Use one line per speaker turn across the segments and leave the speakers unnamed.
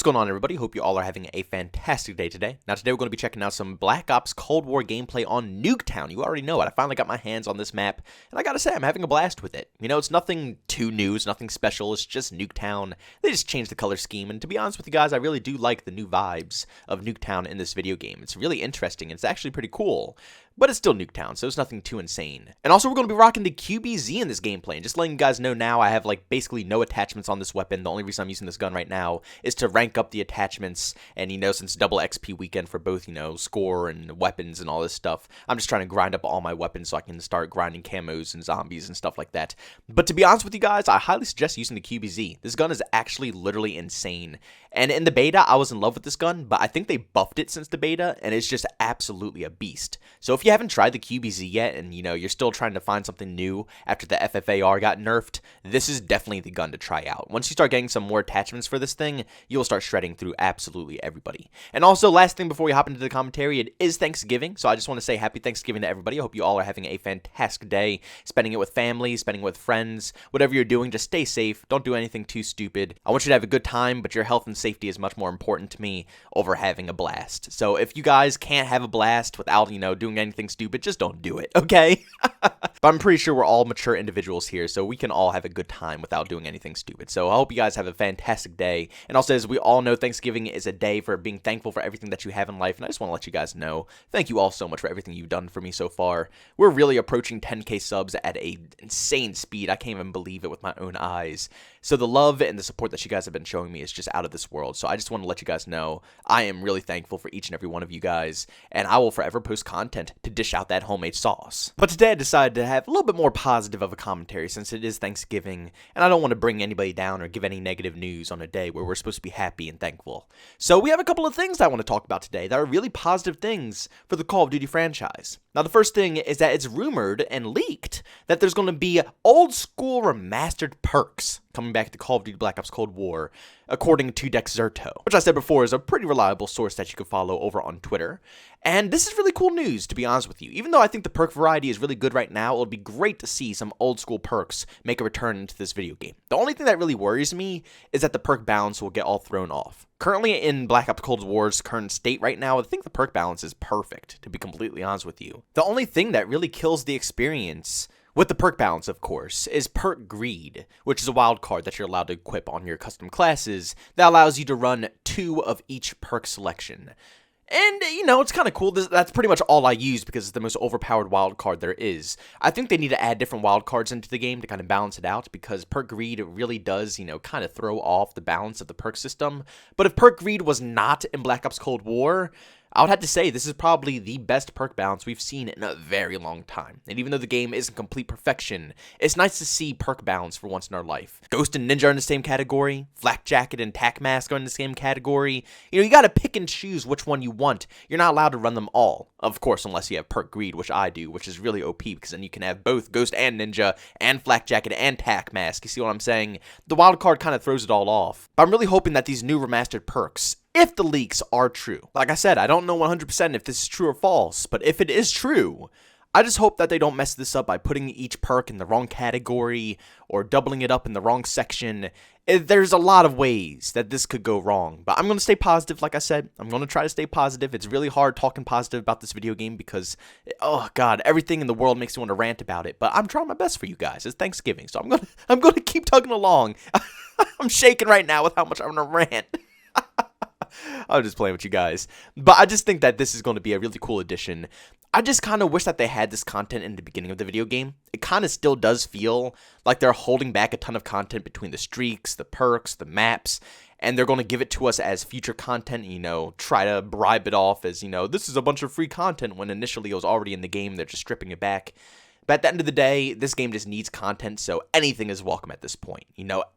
What's going on, everybody? Hope you all are having a fantastic day today. Now today we're going to be checking out some Black Ops Cold War gameplay on Nuketown. You already know it. I finally got my hands on this map, and I gotta say, I'm having a blast with it. You know, it's nothing too new, it's nothing special, it's just Nuketown. They just changed the color scheme, and to be honest with you guys, I really do like the new vibes of Nuketown in this video game. It's really interesting, and it's actually pretty cool. But it's still Nuketown, so it's nothing too insane. And also, we're going to be rocking the QBZ in this gameplay. And just letting you guys know now, I have, basically no attachments on this weapon. The only reason I'm using this gun right now is to rank up the attachments. And, since double XP weekend for both, score and weapons and all this stuff, I'm just trying to grind up all my weapons so I can start grinding camos and zombies and stuff like that. But to be honest with you guys, I highly suggest using the QBZ. This gun is actually literally insane. And in the beta, I was in love with this gun, but I think they buffed it since the beta, and it's just absolutely a beast. So if you haven't tried the QBZ yet, and you're still trying to find something new after the FFAR got nerfed, this is definitely the gun to try out. Once you start getting some more attachments for this thing, you'll start shredding through absolutely everybody. And also, last thing before we hop into the commentary, it is Thanksgiving, so I just want to say happy Thanksgiving to everybody. I hope you all are having a fantastic day, spending it with family, spending it with friends, whatever you're doing, just stay safe, don't do anything too stupid. I want you to have a good time, but your health and safety is much more important to me over having a blast. So if you guys can't have a blast without, doing anything stupid, just don't do it, okay? But I'm pretty sure we're all mature individuals here, so we can all have a good time without doing anything stupid. So I hope you guys have a fantastic day. And also, as we all know, Thanksgiving is a day for being thankful for everything that you have in life, and I just want to let you guys know, thank you all so much for everything you've done for me so far. We're really approaching 10K subs at an insane speed. I can't even believe it with my own eyes. So the love and the support that you guys have been showing me is just out of this world. So I just want to let you guys know I am really thankful for each and every one of you guys, and I will forever post content to dish out that homemade sauce. But today I decided to have a little bit more positive of a commentary since it is Thanksgiving, and I don't want to bring anybody down or give any negative news on a day where we're supposed to be happy and thankful. So we have a couple of things I want to talk about today that are really positive things for the Call of Duty franchise. Now, the first thing is that it's rumored and leaked that there's going to be old school remastered perks coming back to Call of Duty Black Ops Cold War, according to Dexerto, which I said before is a pretty reliable source that you can follow over on Twitter. And this is really cool news, to be honest with you. Even though I think the perk variety is really good right now, it would be great to see some old school perks make a return into this video game. The only thing that really worries me is that the perk balance will get all thrown off. Currently in Black Ops Cold War's current state right now, I think the perk balance is perfect, to be completely honest with you. The only thing that really kills the experience with the perk balance, of course, is perk greed, which is a wild card that you're allowed to equip on your custom classes that allows you to run 2 of each perk selection. And, it's kind of cool. That's pretty much all I use because it's the most overpowered wild card there is. I think they need to add different wild cards into the game to kind of balance it out because perk greed really does, kind of throw off the balance of the perk system. But if perk greed was not in Black Ops Cold War, I would have to say this is probably the best perk balance we've seen in a very long time. And even though the game isn't complete perfection, it's nice to see perk balance for once in our life. Ghost and Ninja are in the same category. Flak Jacket and Tac Mask are in the same category. You gotta pick and choose which one you want. You're not allowed to run them all. Of course, unless you have perk greed, which I do, which is really OP because then you can have both Ghost and Ninja and Flak Jacket and Tac Mask. You see what I'm saying? The wild card kind of throws it all off. But I'm really hoping that these new remastered perks, if the leaks are true. Like I said, I don't know 100% if this is true or false, but if it is true, I just hope that they don't mess this up by putting each perk in the wrong category or doubling it up in the wrong section. There's a lot of ways that this could go wrong, but I'm going to stay positive, like I said. I'm going to try to stay positive. It's really hard talking positive about this video game because, oh god, everything in the world makes me want to rant about it, but I'm trying my best for you guys. It's Thanksgiving, so I'm going to keep tugging along. I'm shaking right now with how much I'm going to rant. I'm just playing with you guys. But I just think that this is going to be a really cool addition. I just kind of wish that they had this content in the beginning of the video game. It kind of still does feel like they're holding back a ton of content between the streaks, the perks, the maps, and they're going to give it to us as future content, try to bribe it off as, this is a bunch of free content when initially it was already in the game. They're just stripping it back. But at the end of the day, this game just needs content, so anything is welcome at this point.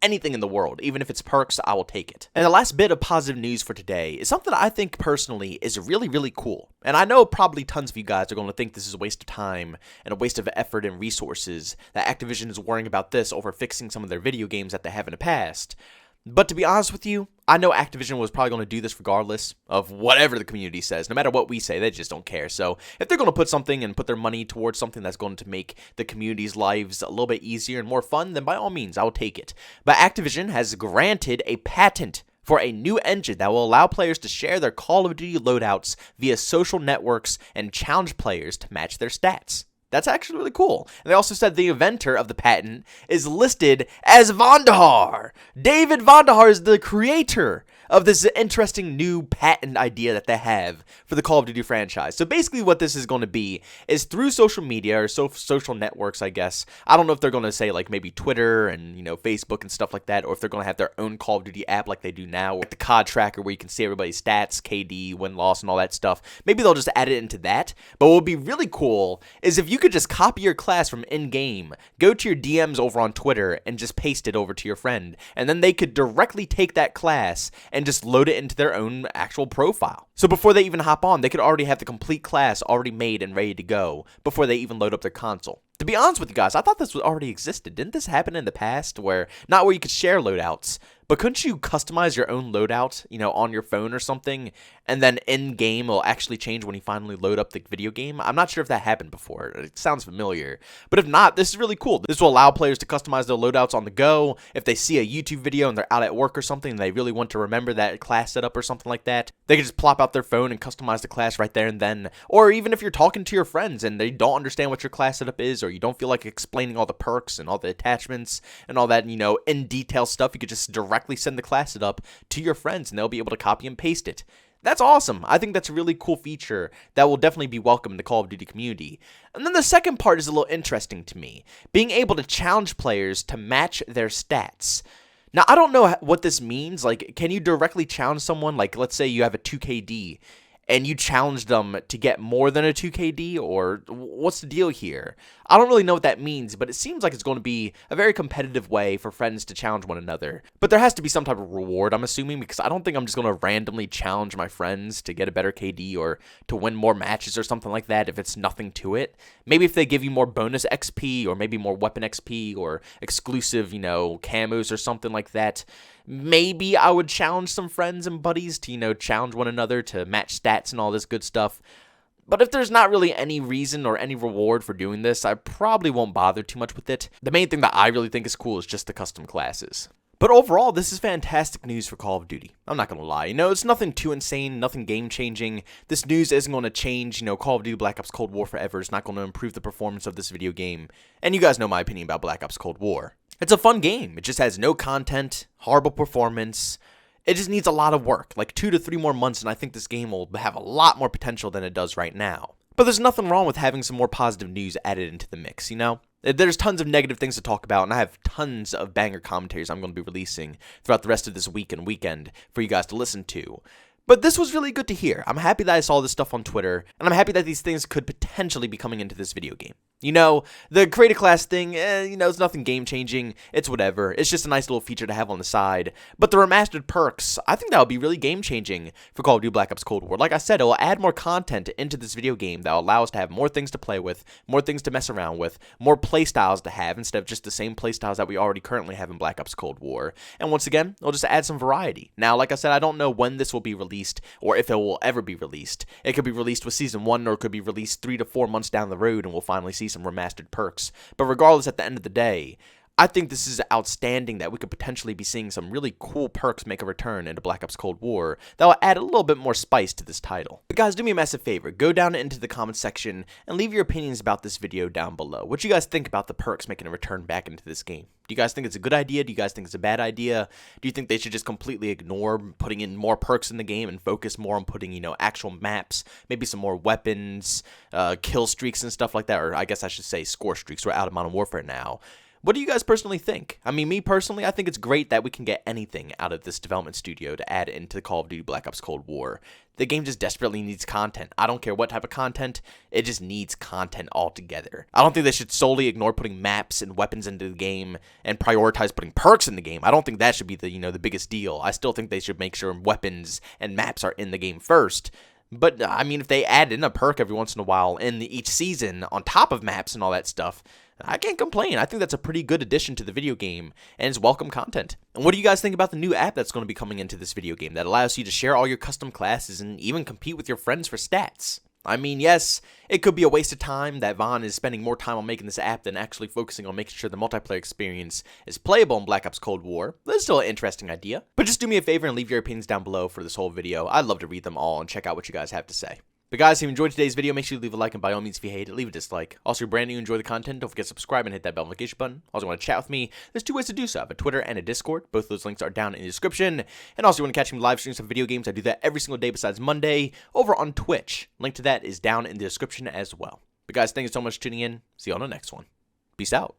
Anything in the world. Even if it's perks, I will take it. And the last bit of positive news for today is something I think personally is really, really cool. And I know probably tons of you guys are going to think this is a waste of time and a waste of effort and resources, that Activision is worrying about this over fixing some of their video games that they have in the past. But to be honest with you, I know Activision was probably going to do this regardless of whatever the community says. No matter what we say, they just don't care. So if they're going to put something and put their money towards something that's going to make the community's lives a little bit easier and more fun, then by all means, I will take it. But Activision has granted a patent for a new engine that will allow players to share their Call of Duty loadouts via social networks and challenge players to match their stats. That's actually really cool. And they also said the inventor of the patent is listed as Vandahar. David Vandahar is the creator of this interesting new patent idea that they have for the Call of Duty franchise. So basically what this is going to be is through social media or social networks, I guess. I don't know if they're going to say like maybe Twitter and, Facebook and stuff like that, or if they're going to have their own Call of Duty app like they do now, like the COD tracker where you can see everybody's stats, KD, win-loss, and all that stuff. Maybe they'll just add it into that. But what would be really cool is if you could just copy your class from in-game, go to your DMs over on Twitter, and just paste it over to your friend. And then they could directly take that class and just load it into their own actual profile. So before they even hop on, they could already have the complete class already made and ready to go before they even load up their console. To be honest with you guys, I thought this already existed. Didn't this happen in the past not where you could share loadouts, but couldn't you customize your own loadout, on your phone or something, and then in-game will actually change when you finally load up the video game? I'm not sure if that happened before. It sounds familiar. But if not, this is really cool. This will allow players to customize their loadouts on the go. If they see a YouTube video and they're out at work or something and they really want to remember that class setup or something like that, they can just plop out their phone and customize the class right there and then. Or even if you're talking to your friends and they don't understand what your class setup is, or you don't feel like explaining all the perks and all the attachments and all that, in detail stuff, you could just directly send the class setup to your friends and they'll be able to copy and paste it. That's awesome. I think that's a really cool feature that will definitely be welcome in the Call of Duty community. And then the second part is a little interesting to me. Being able to challenge players to match their stats. Now, I don't know what this means. Like, can you directly challenge someone? Like, let's say you have a 2KD and you challenge them to get more than a 2KD, or what's the deal here? I don't really know what that means, but it seems like it's going to be a very competitive way for friends to challenge one another. But there has to be some type of reward, I'm assuming, because I don't think I'm just going to randomly challenge my friends to get a better KD or to win more matches or something like that if it's nothing to it. Maybe if they give you more bonus XP or maybe more weapon XP or exclusive, camos or something like that. Maybe I would challenge some friends and buddies to, challenge one another to match stats and all this good stuff. But if there's not really any reason or any reward for doing this, I probably won't bother too much with it. The main thing that I really think is cool is just the custom classes. But overall, this is fantastic news for Call of Duty. I'm not going to lie. It's nothing too insane, nothing game-changing. This news isn't going to change, Call of Duty Black Ops Cold War forever. It's not going to improve the performance of this video game. And you guys know my opinion about Black Ops Cold War. It's a fun game. It just has no content, horrible performance. It just needs a lot of work, like 2 to 3 more months, and I think this game will have a lot more potential than it does right now. But there's nothing wrong with having some more positive news added into the mix, There's tons of negative things to talk about, and I have tons of banger commentaries I'm going to be releasing throughout the rest of this week and weekend for you guys to listen to. But this was really good to hear. I'm happy that I saw this stuff on Twitter, and I'm happy that these things could potentially be coming into this video game. The create a class thing, it's nothing game-changing. It's whatever. It's just a nice little feature to have on the side. But the remastered perks, I think that would be really game-changing for Call of Duty Black Ops Cold War. Like I said, it will add more content into this video game that will allow us to have more things to play with, more things to mess around with, more playstyles to have instead of just the same playstyles that we already currently have in Black Ops Cold War. And once again, it'll just add some variety. Now, like I said, I don't know when this will be released or if it will ever be released. It could be released with Season 1 or it could be released 3 to 4 months down the road and we'll finally see some remastered perks. But regardless, at the end of the day, I think this is outstanding that we could potentially be seeing some really cool perks make a return into Black Ops Cold War that will add a little bit more spice to this title. But guys, do me a massive favor, go down into the comments section and leave your opinions about this video down below. What you guys think about the perks making a return back into this game? Do you guys think it's a good idea? Do you guys think it's a bad idea? Do you think they should just completely ignore putting in more perks in the game and focus more on putting, actual maps, maybe some more weapons, kill streaks and stuff like that, or I guess I should say score streaks. We're out of Modern Warfare now. What do you guys personally think? I mean, me personally, I think it's great that we can get anything out of this development studio to add into Call of Duty Black Ops Cold War. The game just desperately needs content. I don't care what type of content, it just needs content altogether. I don't think they should solely ignore putting maps and weapons into the game and prioritize putting perks in the game. I don't think that should be the biggest deal. I still think they should make sure weapons and maps are in the game first. But, I mean, if they add in a perk every once in a while in each season on top of maps and all that stuff, I can't complain. I think that's a pretty good addition to the video game, and it's welcome content. And what do you guys think about the new app that's going to be coming into this video game that allows you to share all your custom classes and even compete with your friends for stats? I mean, yes, it could be a waste of time that Vaughn is spending more time on making this app than actually focusing on making sure the multiplayer experience is playable in Black Ops Cold War. That's still an interesting idea. But just do me a favor and leave your opinions down below for this whole video. I'd love to read them all and check out what you guys have to say. But guys, if you enjoyed today's video, make sure you leave a like, and by all means, if you hate it, leave a dislike. Also, if you're brand new and enjoy the content, don't forget to subscribe and hit that bell notification button. Also, want to chat with me? There's 2 ways to do so. I have a Twitter and a Discord. Both of those links are down in the description. And also, if you want to catch me live streams of video games, I do that every single day besides Monday over on Twitch. Link to that is down in the description as well. But guys, thank you so much for tuning in. See you on the next one. Peace out.